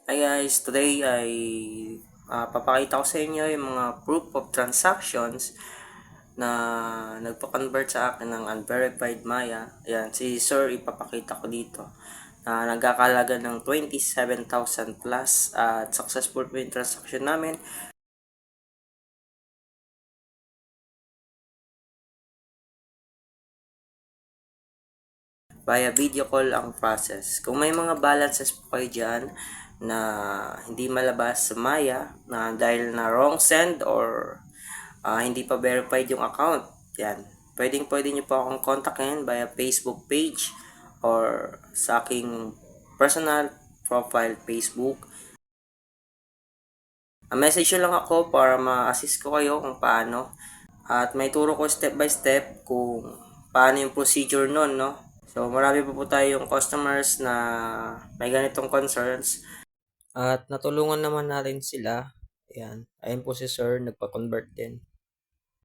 Hi guys, today ay papakita ko sa inyo yung mga proof of transactions na nagpa-convert sa akin ng unverified Maya. Ayan, si Sir ipapakita ko dito na nagkakalaga ng 27,000 plus at successful po yung transaction namin via video call ang process. Kung may mga balances po kayo dyan na hindi malabas sa Maya na dahil na wrong send or hindi pa verified yung account, yan. Pwede nyo po akong kontakin via Facebook page or sa aking personal profile Facebook. Message nyo lang ako para ma-assist ko kayo kung paano. At may turo ko step by step kung paano yung procedure nun, no? So, marami pa po tayong customers na may ganitong concerns. At natulungan naman natin sila. Ayan. Ayun po si Sir, nagpa-convert din.